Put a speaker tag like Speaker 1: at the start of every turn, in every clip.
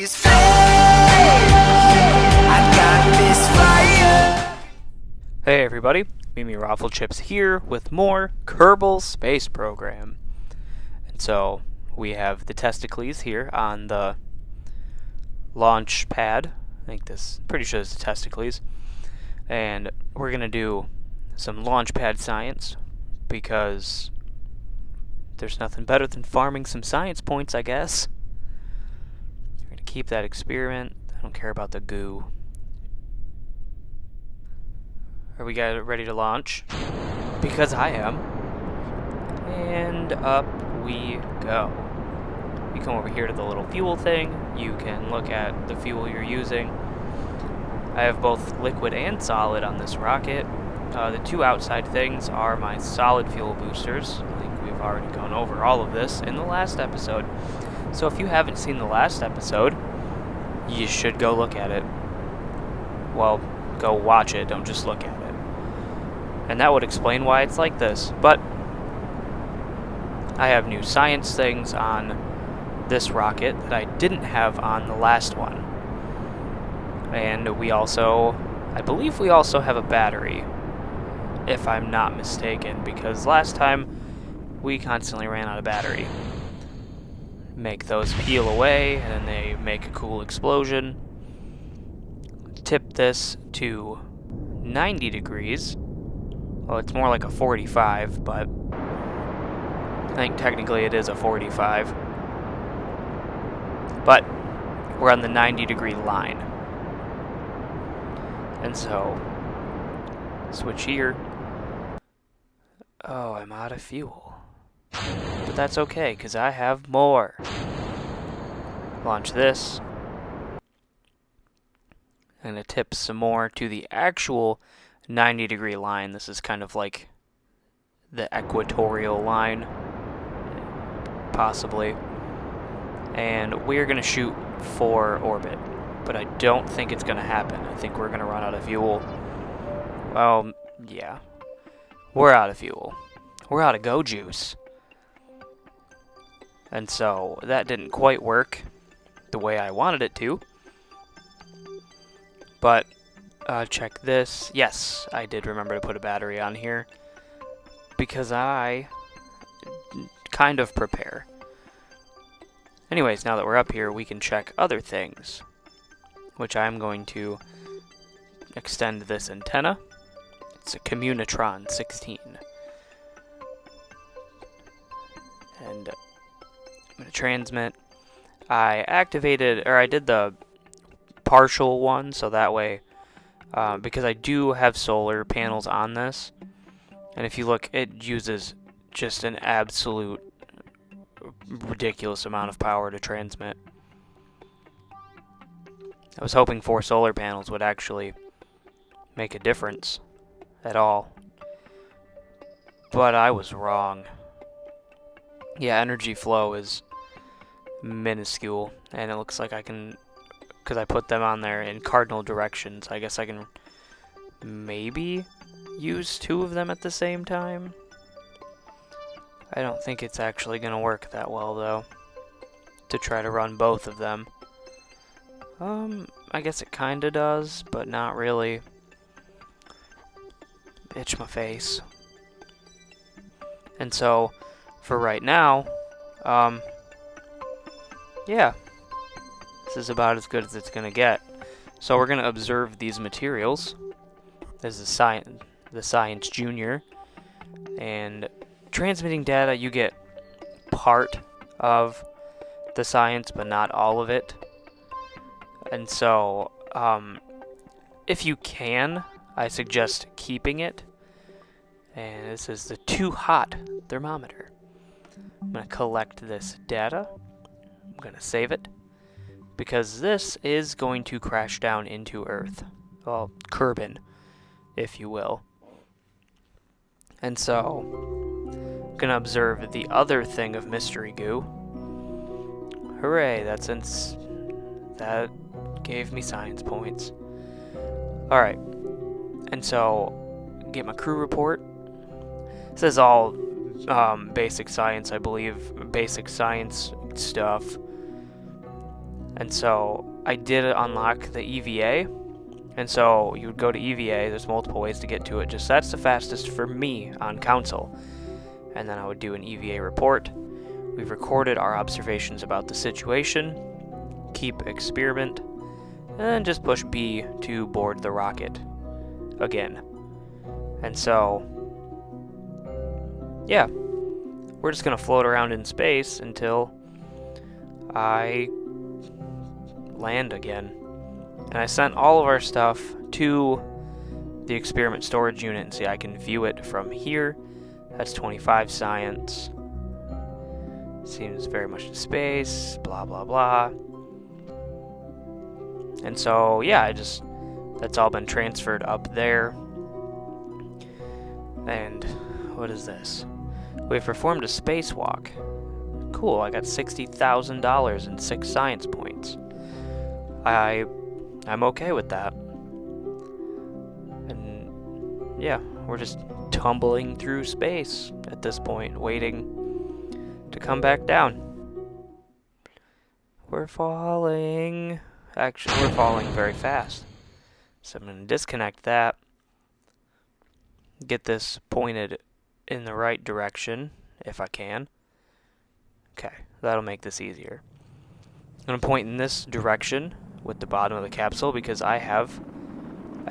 Speaker 1: this flame. I got this fire.
Speaker 2: Hey everybody, MEMEroflCHIPPS here with more Kerbal Space Program. And so we have the testicles here on the launch pad. I think pretty sure this is the testicles. And we're gonna do some launch pad science because there's nothing better than farming some science points, I guess. We're gonna keep that experiment. I don't care about the goo. Are we ready to launch? Because I am. And up we go. You come over here to the little fuel thing. You can look at the fuel you're using. I have both liquid and solid on this rocket. The two outside things are my solid fuel boosters. I think we've already gone over all of this in the last episode. So if you haven't seen the last episode, you should go look at it. Well, go watch it, don't just look at it. And that would explain why it's like this. But I have new science things on this rocket that I didn't have on the last one. And we also, I believe we also have a battery, if I'm not mistaken, because last time we constantly ran out of battery. Make those peel away, and then they make a cool explosion. Tip this to 90 degrees. Well, it's more like a 45, but I think technically it is a 45. But we're on the 90-degree line. And so, switch here. Oh, I'm out of fuel. But that's okay, because I have more. Launch this. I'm going to tip some more to the actual 90-degree line. This is kind of like the equatorial line, possibly. And we're going to shoot for orbit. But I don't think it's going to happen. I think we're going to run out of fuel. Well, yeah. We're out of fuel. We're out of go juice. And so that didn't quite work the way I wanted it to. But check this. Yes, I did remember to put a battery on here because I kind of prepare. Anyways, now that we're up here, we can check other things, which I'm going to extend this antenna. It's a Communitron 16. And I'm going to transmit. I did the partial one, so that way, because I do have solar panels on this, and if you look, it uses just an absolute ridiculous amount of power to transmit. I was hoping 4 solar panels would actually make a difference at all, but I was wrong. Yeah, energy flow is minuscule, and it looks like I can, because I put them on there in cardinal directions, I guess I can maybe use 2 of them at the same time. I don't think it's actually going to work that well, though, to try to run both of them. I guess it kinda does, but not really. Itch my face. And so, for right now, yeah. This is about as good as it's gonna get. So we're gonna observe these materials. This is the Science Junior. And transmitting data, you get part of the science, but not all of it. And so, if you can, I suggest keeping it. And this is the too hot thermometer. I'm going to collect this data. I'm going to save it. Because this is going to crash down into Earth. Well, Kerbin, if you will. And so, I'm going to observe the other thing of mystery goo. Hooray, that gave me science points. Alright, and so, get my crew report. This is all basic science, I believe. Basic science stuff. And so I did unlock the EVA. And so you would go to EVA, there's multiple ways to get to it, just that's the fastest for me on console. And then I would do an EVA report. We've recorded our observations about the situation, keep experiment, and just push B to board the rocket again. And so, yeah, we're just gonna float around in space until I land again. And I sent all of our stuff to the experiment storage unit, and see, I can view it from here. That's 25 science. Seems very much to space, blah, blah, blah. And so, yeah, that's all been transferred up there. And what is this? We've performed a spacewalk. Cool, I got $60,000 and 6 science points. I'm okay with that. And yeah, we're just tumbling through space at this point, waiting to come back down. We're falling. Actually, we're falling very fast. So I'm going to disconnect that. Get this pointed in the right direction, if I can. Okay, that'll make this easier. I'm going to point in this direction with the bottom of the capsule because I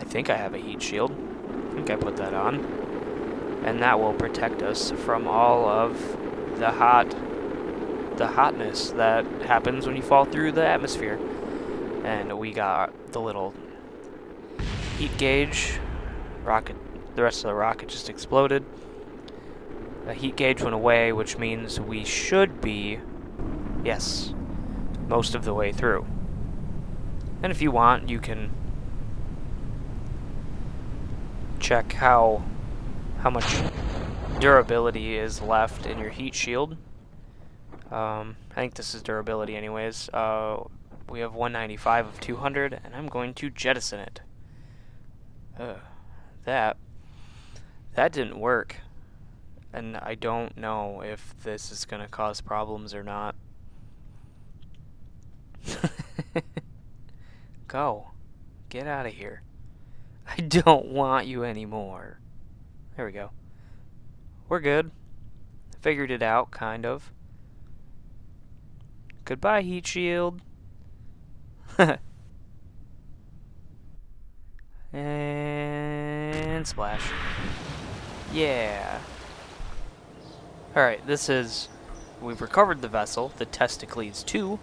Speaker 2: think I have a heat shield. I think I put that on. And that will protect us from all of the hotness that happens when you fall through the atmosphere. And we got the little heat gauge. The rest of the rocket just exploded. The heat gauge went away, which means we should be, yes, most of the way through. And if you want, you can check how much durability is left in your heat shield. I think this is durability anyways. We have 195 of 200, and I'm going to jettison it. That didn't work. And I don't know if this is going to cause problems or not. Go. Get out of here. I don't want you anymore. There we go. We're good. Figured it out, kind of. Goodbye, heat shield. And splash. Yeah. Alright, we've recovered the vessel, the Testicles 2,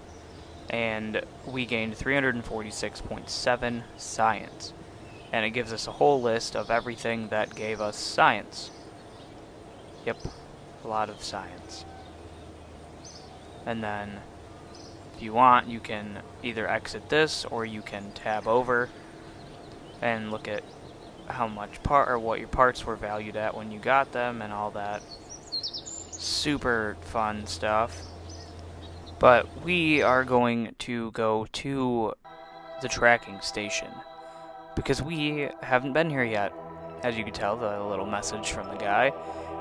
Speaker 2: and we gained 346.7 science. And it gives us a whole list of everything that gave us science. Yep, a lot of science. And then, if you want, you can either exit this, or you can tab over and look at how much what your parts were valued at when you got them, and all that super fun stuff. But we are going to go to the tracking station because we haven't been here yet. As you can tell, the little message from the guy.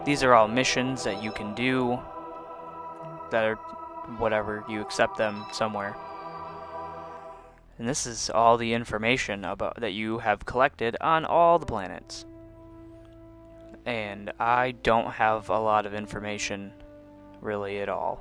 Speaker 2: These are all missions that you can do that are whatever, you accept them somewhere. And this is all the information that you have collected on all the planets. And I don't have a lot of information really at all.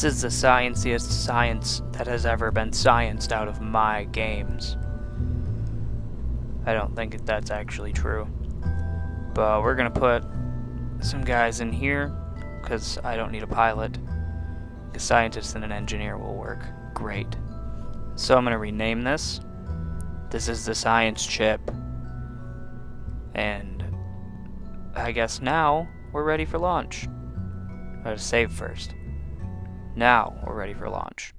Speaker 2: is the scienciest science that has ever been scienced out of my games. I don't think that's actually true. But we're gonna put some guys in here, because I don't need a pilot. A scientist and an engineer will work great. So I'm gonna rename this. This is the science chip. And I guess now we're ready for launch. I gotta save first. Now we're ready for launch.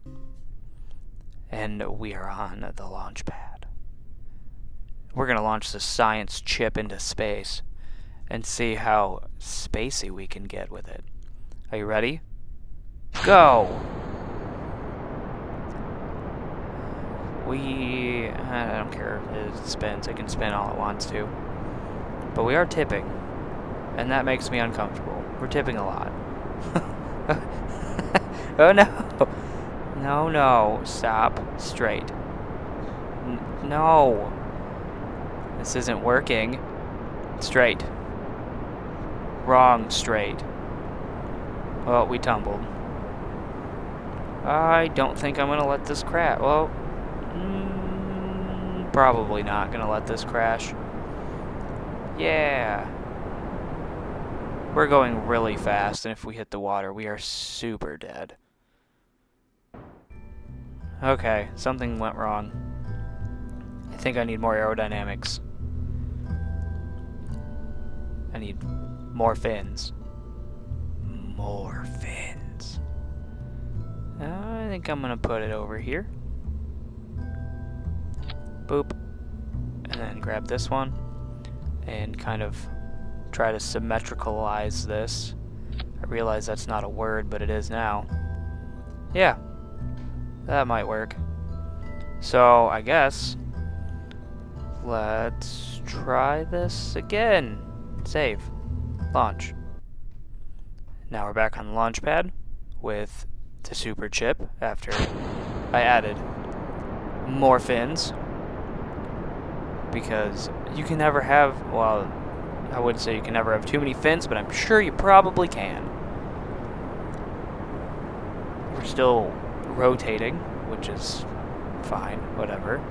Speaker 2: And we are on the launch pad. We're gonna launch the science chip into space and see how spacey we can get with it. Are you ready? Go! I don't care if it spins. It can spin all it wants to. But we are tipping. And that makes me uncomfortable. We're tipping a lot. Oh no! No, no. Stop. Straight. No! This isn't working. Straight. Wrong straight. Well, we tumbled. I don't think I'm gonna let this crash. Well, probably not gonna let this crash. Yeah. We're going really fast, and if we hit the water, we are super dead. Okay, something went wrong. I think I need more aerodynamics. I need more fins. More fins. I think I'm gonna put it over here. Boop. And then grab this one and kind of try to symmetricalize this. I realize that's not a word, but it is now. Yeah, that might work. So I guess let's try this again. Save. Launch. Now we're back on the launch pad with the super chip after I added more fins. Because you can never have, well, I wouldn't say you can never have too many fins, but I'm sure you probably can. We're still rotating, which is fine, whatever.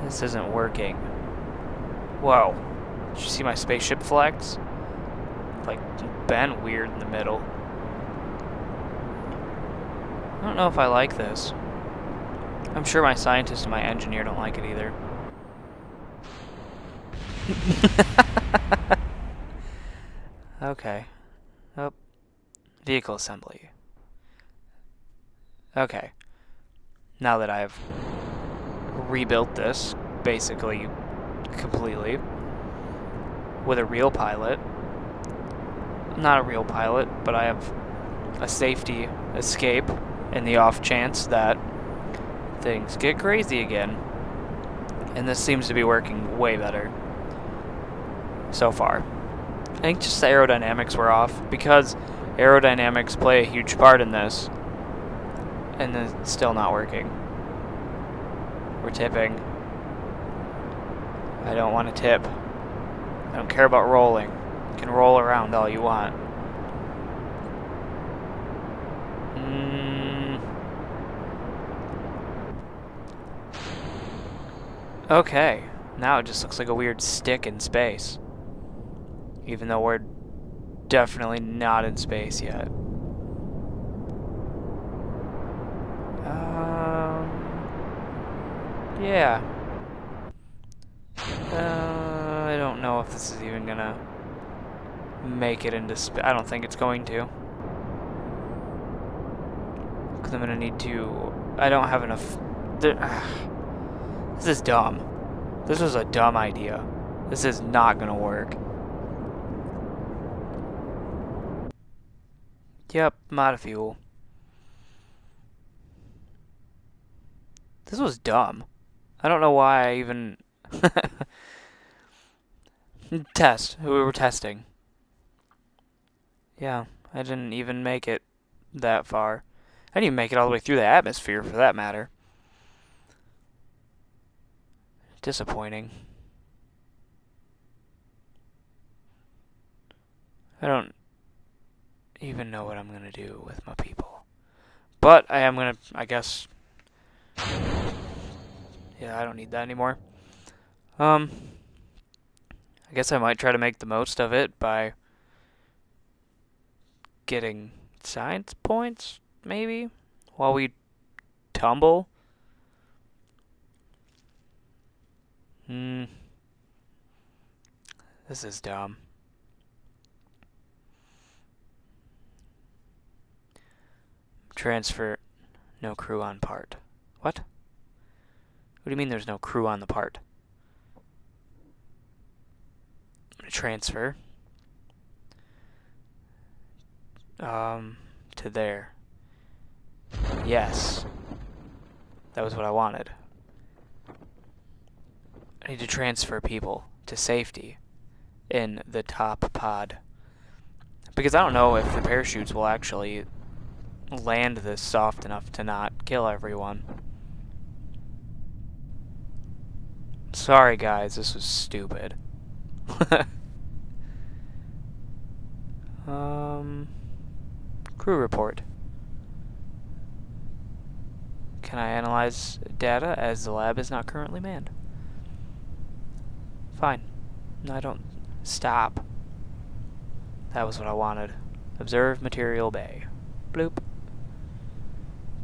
Speaker 2: This isn't working. Whoa. Did you see my spaceship flex? Like, bent weird in the middle. I don't know if I like this. I'm sure my scientist and my engineer don't like it either. Okay. Oh. Vehicle assembly. Okay. Now that I've rebuilt this, basically, completely, with a real pilot. Not a real pilot, but I have a safety escape in the off chance that things get crazy again. And this seems to be working way better so far. I think just the aerodynamics were off, because aerodynamics play a huge part in this, and it's still not working. We're tipping. I don't want to tip. I don't care about rolling. You can roll around all you want. Okay, now it just looks like a weird stick in space. Even though we're definitely not in space yet. Yeah. I don't know if this is even gonna make it into space. I don't think it's going to. Because I'm gonna need to... I don't have enough... This is dumb. This was a dumb idea. This is not gonna work. Yep, I'm out of fuel. This was dumb. I don't know why I even... Test. We were testing. Yeah, I didn't even make it that far. I didn't even make it all the way through the atmosphere, for that matter. Disappointing. even know what I'm gonna do with my people. But I am gonna, I guess... Yeah, I don't need that anymore. I guess I might try to make the most of it by getting science points, maybe, while we tumble. This is dumb. Transfer, no crew on part. What? What do you mean there's no crew on the part? I'm gonna transfer. To there. Yes. That was what I wanted. I need to transfer people to safety in the top pod. Because I don't know if the parachutes will actually land this soft enough to not kill everyone. Sorry guys, this was stupid. Crew report. Can I analyze data as the lab is not currently manned? Fine. No, I don't. Stop. That was what I wanted. Observe material bay. Bloop.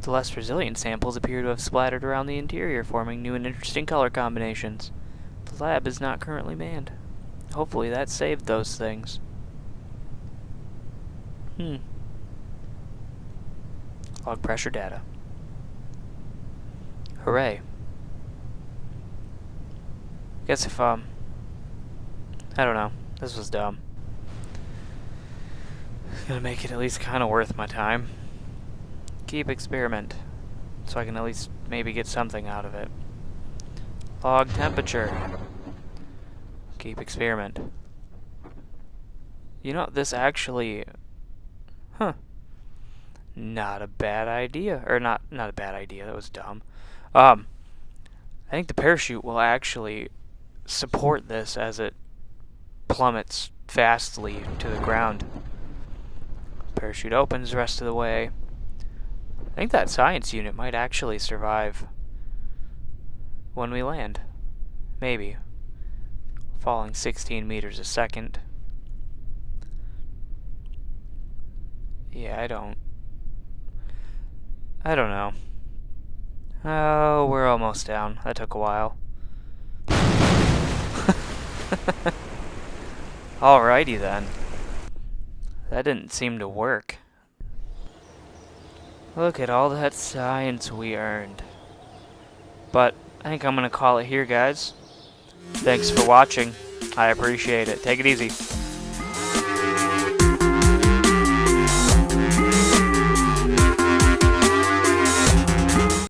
Speaker 2: The less resilient samples appear to have splattered around the interior, forming new and interesting color combinations. The lab is not currently manned. Hopefully that saved those things. Log pressure data. Hooray. Guess if, I don't know. This was dumb. Gonna make it at least kind of worth my time. Keep experiment. So I can at least maybe get something out of it. Log temperature. Keep experiment. You know, this actually... Not a bad idea. Or not a bad idea, that was dumb. I think the parachute will actually support this as it plummets fastly to the ground. Parachute opens the rest of the way. I think that science unit might actually survive when we land. Maybe. Falling 16 meters a second. Yeah, I don't know. Oh, we're almost down. That took a while. Alrighty then. That didn't seem to work. Look at all that science we earned. But I think I'm gonna call it here, guys. Thanks for watching. I appreciate it. Take it easy.